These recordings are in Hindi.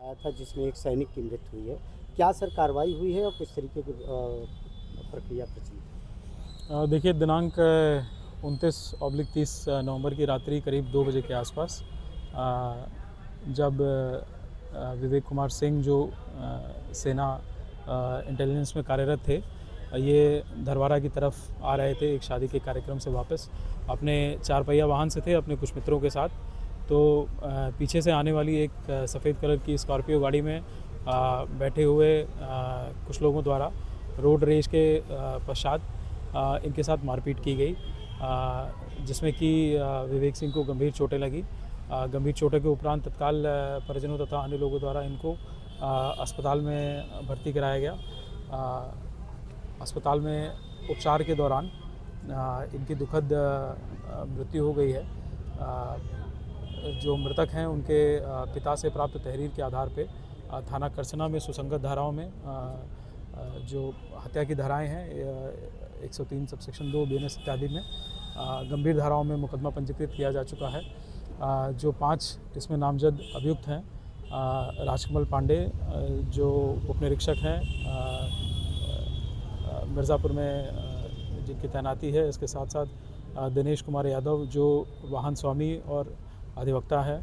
आया था जिसमें एक सैनिक की मृत्यु हुई है। क्या सर कार्रवाई हुई है और किस तरीके की प्रक्रिया प्रचलित है? देखिए, दिनांक 29/30 नवंबर की रात्रि करीब 2 बजे के आसपास जब विवेक कुमार सिंह जो सेना इंटेलिजेंस में कार्यरत थे, ये धरवारा की तरफ आ रहे थे एक शादी के कार्यक्रम से वापस। अपने 4 पहिया वाहन से थे अपने कुछ मित्रों के साथ। तो पीछे से आने वाली एक सफ़ेद कलर की स्कॉर्पियो गाड़ी में बैठे हुए कुछ लोगों द्वारा रोड रेज के पश्चात इनके साथ मारपीट की गई, जिसमें कि विवेक सिंह को गंभीर चोटें लगी। गंभीर चोटों के उपरांत तत्काल परिजनों तथा अन्य लोगों द्वारा इनको अस्पताल में भर्ती कराया गया। अस्पताल में उपचार के दौरान इनकी दुखद मृत्यु हो गई है। जो मृतक हैं उनके पिता से प्राप्त तहरीर के आधार पे थाना करसना में सुसंगत धाराओं में जो हत्या की धाराएं हैं 103 सबसेक्शन 2 BNS इत्यादि में गंभीर धाराओं में मुकदमा पंजीकृत किया जा चुका है। जो 5 इसमें नामजद अभियुक्त हैं, राजकमल पांडे जो उपनिरीक्षक हैं मिर्ज़ापुर में जिनकी तैनाती है, इसके साथ साथ दिनेश कुमार यादव जो वाहन स्वामी और अधिवक्ता है,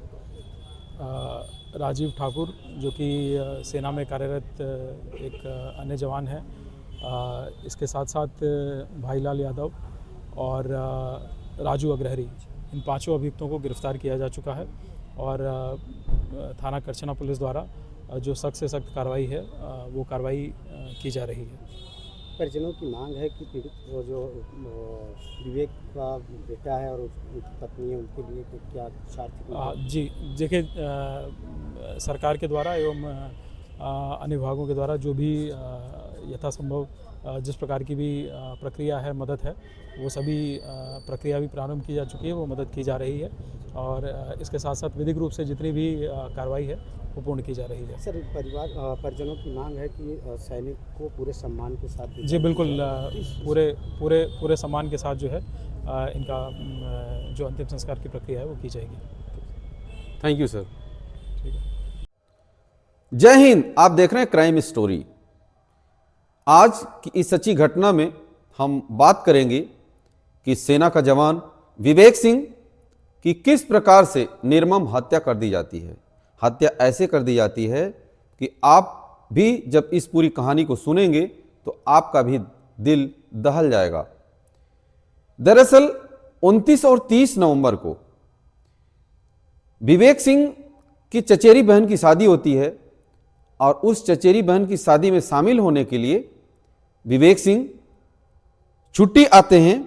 राजीव ठाकुर जो कि सेना में कार्यरत एक अन्य जवान है, इसके साथ साथ भाईलाल यादव और राजू अग्रहरी, इन 5 अभियुक्तों को गिरफ्तार किया जा चुका है और थाना करछना पुलिस द्वारा जो सख्त से सख्त कार्रवाई है वो कार्रवाई की जा रही है। परिजनों की मांग है कि पीड़ित वो जो विवेक का बेटा है और उनकी पत्नी है, उनके लिए क्या आर्थिक जी देखिए, सरकार के द्वारा एवं अन्य विभागों के द्वारा जो भी यथासंभव जिस प्रकार की भी प्रक्रिया है, मदद है, वो सभी प्रक्रिया भी प्रारंभ की जा चुकी है, वो मदद की जा रही है और इसके साथ साथ विधिक रूप से जितनी भी कार्रवाई है वो पूर्ण की जा रही है। सर, परिजनों की मांग है कि सैनिक को पूरे सम्मान के साथ जी बिल्कुल, पूरे सम्मान के साथ जो है इनका जो अंतिम संस्कार की प्रक्रिया है वो की जाएगी। Thank you sir. ठीक है। जय हिंद। आप देख रहे हैं क्राइम स्टोरी। आज की इस सच्ची घटना में हम बात करेंगे कि सेना का जवान विवेक सिंह की किस प्रकार से निर्मम हत्या कर दी जाती है। हत्या ऐसे कर दी जाती है कि आप भी जब इस पूरी कहानी को सुनेंगे तो आपका भी दिल दहल जाएगा। दरअसल 29 और 30 नवंबर को विवेक सिंह की चचेरी बहन की शादी होती है और उस चचेरी बहन की शादी में शामिल होने के लिए विवेक सिंह छुट्टी आते हैं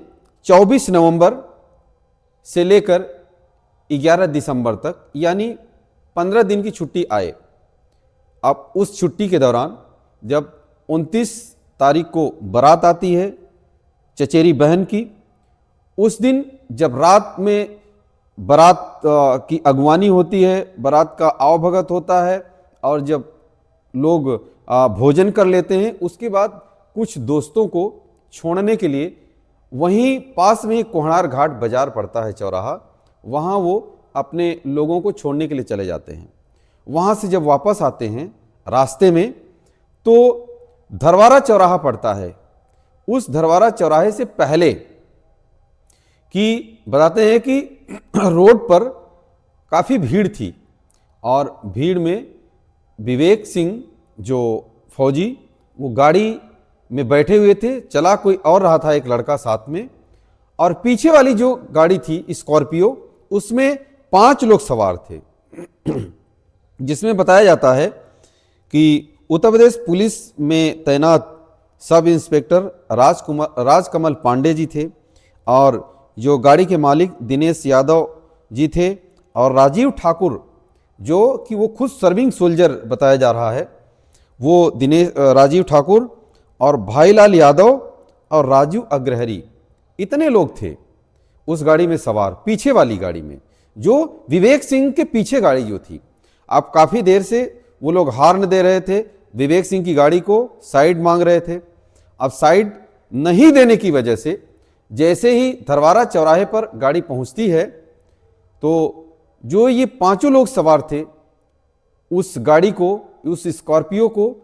24 नवंबर से लेकर 11 दिसंबर तक, यानी 15 दिन की छुट्टी आए। अब उस छुट्टी के दौरान जब 29 तारीख को बारात आती है चचेरी बहन की, उस दिन जब रात में बारात की अगवानी होती है, बारात का आवभगत होता है और जब लोग भोजन कर लेते हैं, उसके बाद कुछ दोस्तों को छोड़ने के लिए वहीं पास में ही कोहनार घाट बाजार पड़ता है, चौराहा, वहाँ वो अपने लोगों को छोड़ने के लिए चले जाते हैं। वहाँ से जब वापस आते हैं रास्ते में तो धरवारा चौराहा पड़ता है। उस धरवारा चौराहे से पहले कि बताते हैं कि रोड पर काफ़ी भीड़ थी और भीड़ में विवेक सिंह जो फौजी वो गाड़ी में बैठे हुए थे, चला कोई और रहा था, एक लड़का साथ में, और पीछे वाली जो गाड़ी थी स्कॉर्पियो, उसमें 5 लोग सवार थे, जिसमें बताया जाता है कि उत्तर प्रदेश पुलिस में तैनात सब इंस्पेक्टर राजकमल पांडे जी थे और जो गाड़ी के मालिक दिनेश यादव जी थे और राजीव ठाकुर जो कि वो खुद सर्विंग सोल्जर बताया जा रहा है, वो राजीव ठाकुर और भाईलाल यादव और राजू अग्रहरी, इतने लोग थे उस गाड़ी में सवार, पीछे वाली गाड़ी में, जो विवेक सिंह के पीछे गाड़ी जो थी। अब काफ़ी देर से वो लोग हार्न दे रहे थे, विवेक सिंह की गाड़ी को साइड मांग रहे थे। अब साइड नहीं देने की वजह से जैसे ही धरवारा चौराहे पर गाड़ी पहुंचती है तो जो ये 5 लोग सवार थे उस गाड़ी को, उस स्कॉर्पियो को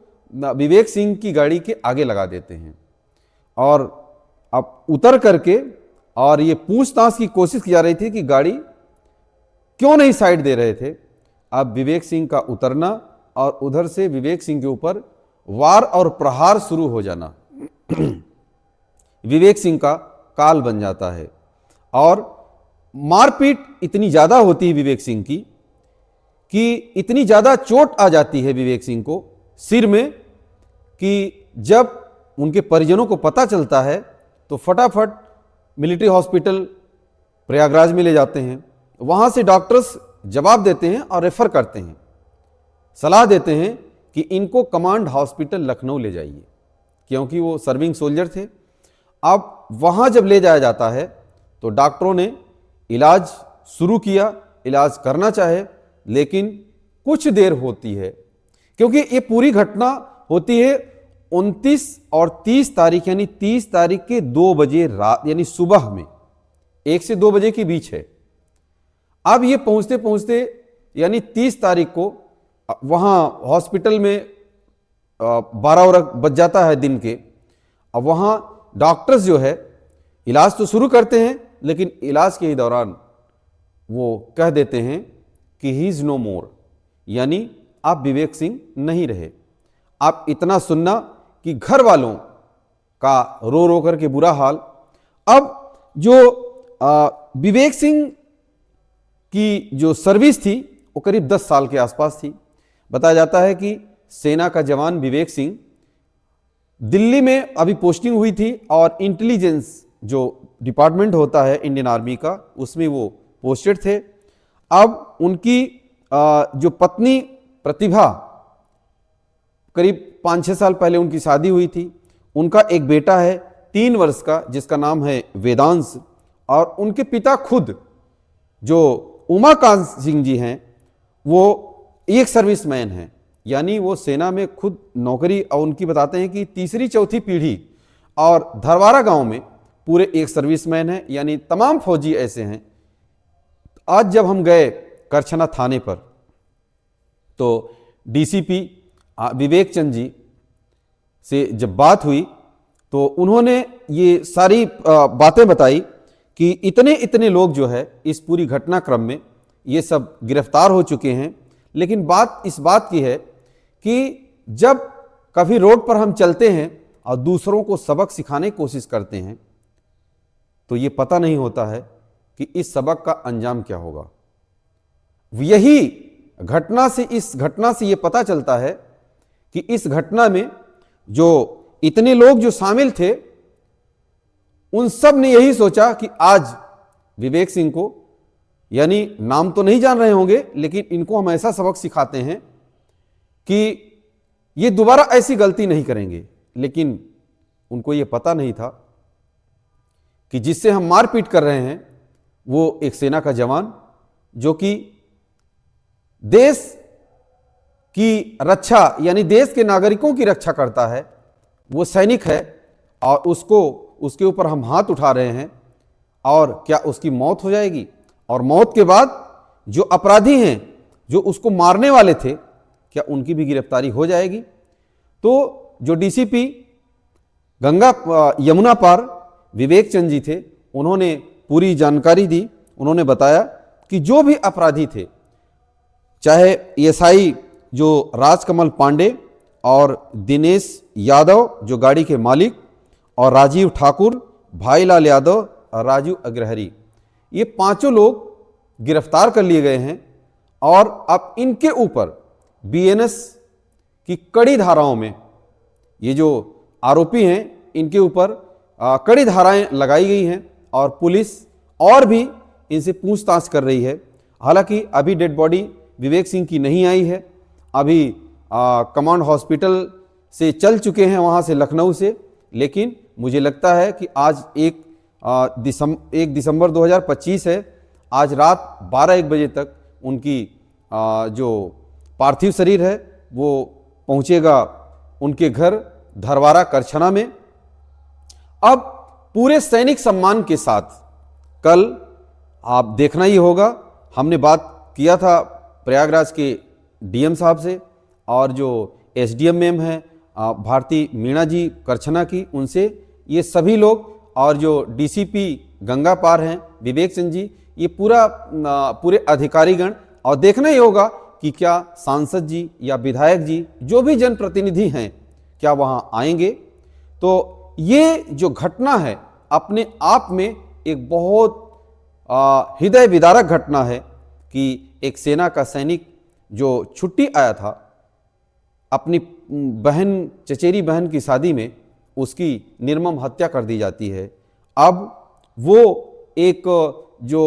विवेक सिंह की गाड़ी के आगे लगा देते हैं और अब उतर करके, और ये पूछताछ की कोशिश की जा रही थी कि गाड़ी क्यों नहीं साइड दे रहे थे। अब विवेक सिंह का उतरना और उधर से विवेक सिंह के ऊपर वार और प्रहार शुरू हो जाना विवेक सिंह का काल बन जाता है और मारपीट इतनी ज़्यादा होती है विवेक सिंह की कि इतनी ज़्यादा चोट आ जाती है विवेक सिंह को सिर में कि जब उनके परिजनों को पता चलता है तो फटाफट मिलिट्री हॉस्पिटल प्रयागराज में ले जाते हैं। वहाँ से डॉक्टर्स जवाब देते हैं और रेफर करते हैं, सलाह देते हैं कि इनको कमांड हॉस्पिटल लखनऊ ले जाइए, क्योंकि वो सर्विंग सोल्जर थे। अब वहाँ जब ले जाया जाता है तो डॉक्टरों ने इलाज शुरू किया, इलाज करना चाहे, लेकिन कुछ देर होती है, क्योंकि ये पूरी घटना होती है 29 और 30 तारीख, यानी 30 तारीख के 2 बजे रात, यानी सुबह में 1 से 2 बजे के बीच है। अब ये पहुंचते पहुंचते यानी 30 तारीख को वहाँ हॉस्पिटल में 12 बज जाता है दिन के। अब वहाँ डॉक्टर्स जो है इलाज तो शुरू करते हैं, लेकिन इलाज के ही दौरान वो कह देते हैं कि ही इज़ नो मोर, यानी आप विवेक सिंह नहीं रहे। आप इतना सुनना कि घर वालों का रो रो करके बुरा हाल। अब जो विवेक सिंह की जो सर्विस थी वो करीब 10 साल के आसपास थी। बताया जाता है कि सेना का जवान विवेक सिंह दिल्ली में अभी पोस्टिंग हुई थी और इंटेलिजेंस जो डिपार्टमेंट होता है इंडियन आर्मी का, उसमें वो पोस्टेड थे। अब उनकी जो पत्नी प्रतिभा, करीब 5-6 साल पहले उनकी शादी हुई थी। उनका एक बेटा है 3 वर्ष का जिसका नाम है वेदांश, और उनके पिता खुद जो उमाकांत सिंह जी हैं वो एक सर्विसमैन हैं, यानी वो सेना में खुद नौकरी, और उनकी बताते हैं कि 3री-4थी पीढ़ी, और धरवारा गांव में पूरे एक सर्विसमैन हैं, यानी तमाम फौजी ऐसे हैं। आज जब हम गए करछना थाने पर तो डीसीपी विवेक चंद जी से जब बात हुई तो उन्होंने ये सारी बातें बताई कि इतने इतने लोग जो है इस पूरी घटनाक्रम में ये सब गिरफ्तार हो चुके हैं। लेकिन बात इस बात की है कि जब कभी रोड पर हम चलते हैं और दूसरों को सबक सिखाने की कोशिश करते हैं तो ये पता नहीं होता है कि इस सबक का अंजाम क्या होगा। यही घटना से, इस घटना से ये पता चलता है कि इस घटना में जो इतने लोग जो शामिल थे उन सब ने यही सोचा कि आज विवेक सिंह को, यानी नाम तो नहीं जान रहे होंगे, लेकिन इनको हम ऐसा सबक सिखाते हैं कि ये दोबारा ऐसी गलती नहीं करेंगे। लेकिन उनको ये पता नहीं था कि जिससे हम मारपीट कर रहे हैं वो एक सेना का जवान जो कि देश की रक्षा, यानी देश के नागरिकों की रक्षा करता है, वो सैनिक है, और उसके ऊपर हम हाथ उठा रहे हैं। और क्या उसकी मौत हो जाएगी? और मौत के बाद जो अपराधी हैं, जो उसको मारने वाले थे, क्या उनकी भी गिरफ्तारी हो जाएगी? तो जो डीसीपी गंगा यमुना पार विवेक चंद जी थे, उन्होंने पूरी जानकारी दी। उन्होंने बताया कि जो भी अपराधी थे, चाहे एएसआई जो राजकमल पांडे और दिनेश यादव जो गाड़ी के मालिक, और राजीव ठाकुर, भाईलाल यादव और राजू अग्रहरी, ये 5 लोग गिरफ्तार कर लिए गए हैं। और अब इनके ऊपर बीएनएस की कड़ी धाराओं में, ये जो आरोपी हैं इनके ऊपर कड़ी धाराएं लगाई गई हैं और पुलिस और भी इनसे पूछताछ कर रही है। हालांकि अभी डेड बॉडी विवेक सिंह की नहीं आई है, अभी कमांड हॉस्पिटल से चल चुके हैं वहाँ से, लखनऊ से। लेकिन मुझे लगता है कि आज 1 दिसंबर 2025 है, आज रात 12-1 बजे तक उनकी जो पार्थिव शरीर है वो पहुँचेगा उनके घर धरवारा करछना में। अब पूरे सैनिक सम्मान के साथ कल आप देखना ही होगा, हमने बात किया था प्रयागराज के डीएम साहब से और जो एसडीएम मैम हैं भारती मीणा जी करछना की, उनसे, ये सभी लोग, और जो डीसीपी गंगा पार हैं विवेक सिंह जी, ये पूरे अधिकारीगण, और देखना ही होगा कि क्या सांसद जी या विधायक जी जो भी जनप्रतिनिधि हैं क्या वहाँ आएंगे। तो ये जो घटना है अपने आप में एक बहुत हृदय विदारक घटना है कि एक सेना का सैनिक जो छुट्टी आया था अपनी बहन, चचेरी बहन की शादी में, उसकी निर्मम हत्या कर दी जाती है। अब वो एक जो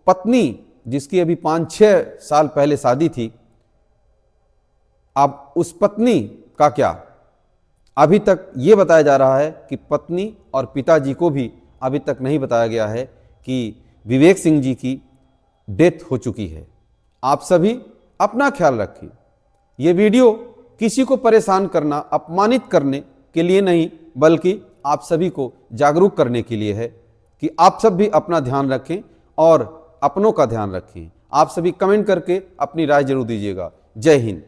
पत्नी जिसकी अभी 5-6 साल पहले शादी थी, अब उस पत्नी का क्या? अभी तक ये बताया जा रहा है कि पत्नी और पिताजी को भी अभी तक नहीं बताया गया है कि विवेक सिंह जी की डेथ हो चुकी है। आप सभी अपना ख्याल रखिए। ये वीडियो किसी को परेशान करना, अपमानित करने के लिए नहीं, बल्कि आप सभी को जागरूक करने के लिए है कि आप सब भी अपना ध्यान रखें और अपनों का ध्यान रखें। आप सभी कमेंट करके अपनी राय जरूर दीजिएगा। जय हिंद।